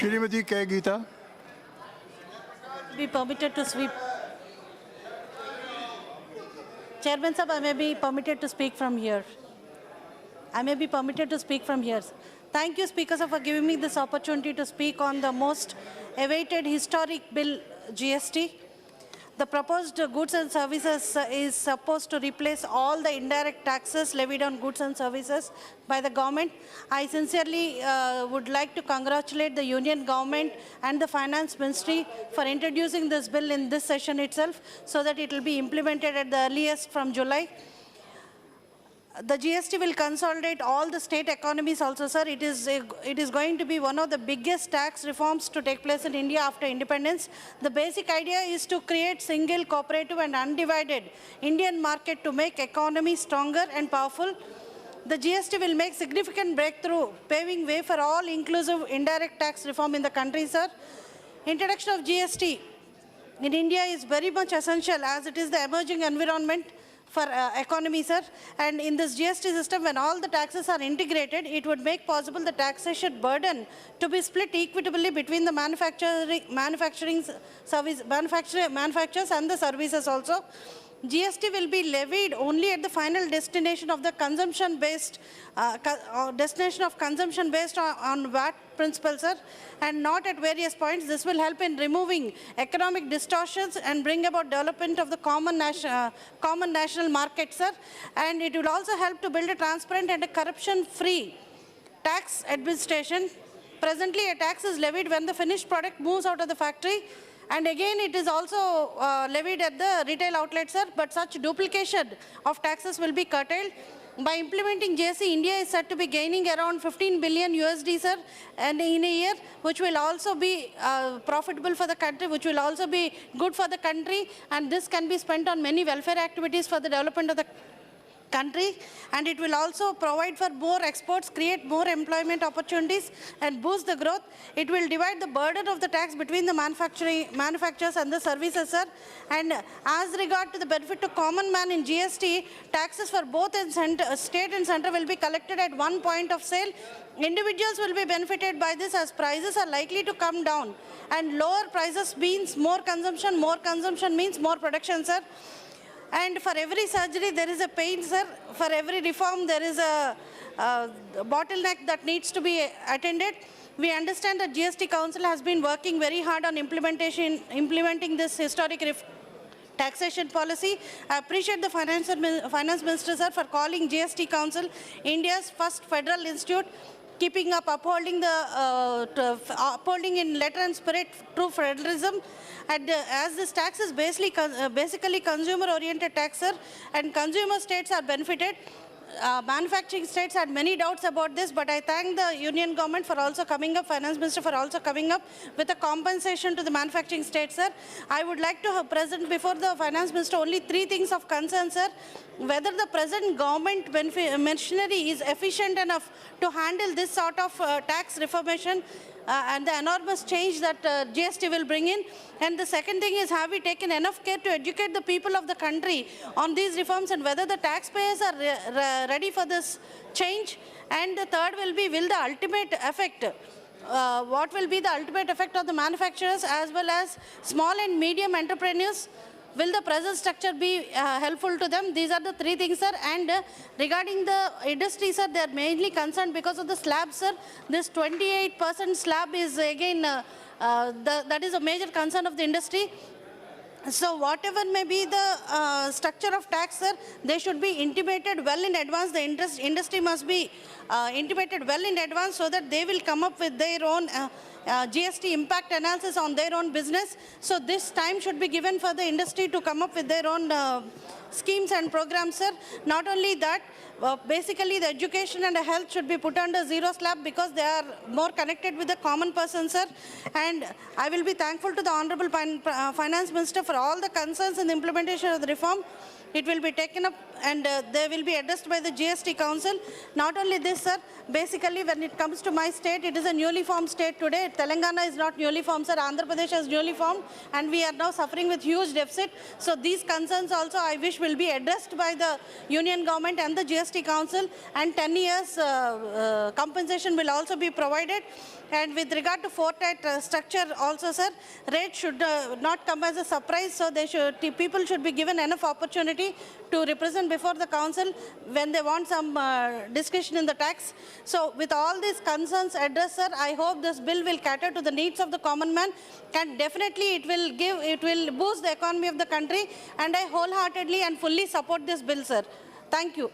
Shrimati K. Geetha. Be permitted to sweep. Chairman Sahab, I may be permitted to speak from here. I may be permitted to speak from here. Thank you, Speaker Sir, for giving me this opportunity to speak on the most awaited historic bill, GST. The proposed goods and services is supposed to replace all the indirect taxes levied on goods and services by the government. I sincerely would like to congratulate the Union Government and the Finance Ministry for introducing this bill in this session itself so that it will be implemented at the earliest from July. The GST will consolidate all the state economies also, sir. It is going to be one of the biggest tax reforms to take place in India after independence. The basic idea is to create single, cooperative and undivided Indian market to make economy stronger and powerful. The GST will make significant breakthrough, paving way for all inclusive indirect tax reform in the country, sir. Introduction of GST in India is very much essential as it is the emerging environment for economy, sir. And in this GST system, when all the taxes are integrated, it would make possible the taxation burden to be split equitably between the manufacturers and the services also. GST will be levied only at the final destination of the consumption-based on VAT principles, sir, and not at various points. This will help in removing economic distortions and bring about development of the common national market, sir. And it will also help to build a transparent and a corruption-free tax administration. Presently, a tax is levied when the finished product moves out of the factory. And again, it is also levied at the retail outlets, sir, but such duplication of taxes will be curtailed. By implementing GST, India is said to be gaining around 15 billion USD, sir, and in a year, which will also be profitable for the country, which will also be good for the country, and this can be spent on many welfare activities for the development of the country, and it will also provide for more exports, create more employment opportunities, and boost the growth. It will divide the burden of the tax between the manufacturers and the services, sir. And as regard to the benefit to common man in GST, taxes for both in state and center will be collected at one point of sale. Individuals will be benefited by this as prices are likely to come down, and lower prices means more consumption means more production, sir. And for every surgery, there is a pain, sir. For every reform, there is a bottleneck that needs to be attended. We understand that GST Council has been working very hard on implementing this historic taxation policy. I appreciate the Finance Minister, sir, for calling GST Council India's first federal institute, keeping up upholding in letter and spirit true federalism. And as this tax is basically consumer-oriented tax, sir, and consumer states are benefited. Manufacturing states had many doubts about this, but I thank the Union Government for also coming up, Finance Minister for also coming up with a compensation to the manufacturing states, sir. I would like to present before the Finance Minister only 3 things of concern, sir. Whether the present government machinery is efficient enough to handle this sort of tax reformation and the enormous change that GST will bring in. And the second thing is, have we taken enough care to educate the people of the country on these reforms and whether the taxpayers are ready for this change? And the third will be, will the ultimate effect, what will be the ultimate effect of the manufacturers as well as small and medium entrepreneurs? Will the present structure be helpful to them? These are the 3 things, sir. And regarding the industry, sir, they are mainly concerned because of the slab, sir. This 28% slab is again, that is a major concern of the industry. So whatever may be the structure of tax, sir, they should be intimated well in advance. The industry must be intimated well in advance so that they will come up with their own GST impact analysis on their own business. So this time should be given for the industry to come up with their own schemes and programs, sir. Not only that, basically the education and the health should be put under zero slab because they are more connected with the common person, sir. And I will be thankful to the Honorable Finance Minister for all the concerns in the implementation of the reform. It will be taken up and they will be addressed by the GST Council. Not only this, sir, basically when it comes to my state, it is a newly formed state today. Telangana is not newly formed, sir. Andhra Pradesh is newly formed and we are now suffering with huge deficit. So these concerns also I wish will be addressed by the Union Government and the GST Council, and 10 years compensation will also be provided. And with regard to four-tier structure also, sir, rates should not come as a surprise. So people should be given enough opportunity to represent before the council when they want some discussion in the tax. So with all these concerns addressed, sir, I hope this bill will cater to the needs of the common man, and definitely it will boost the economy of the country. And I wholeheartedly and fully support this bill, sir. Thank you.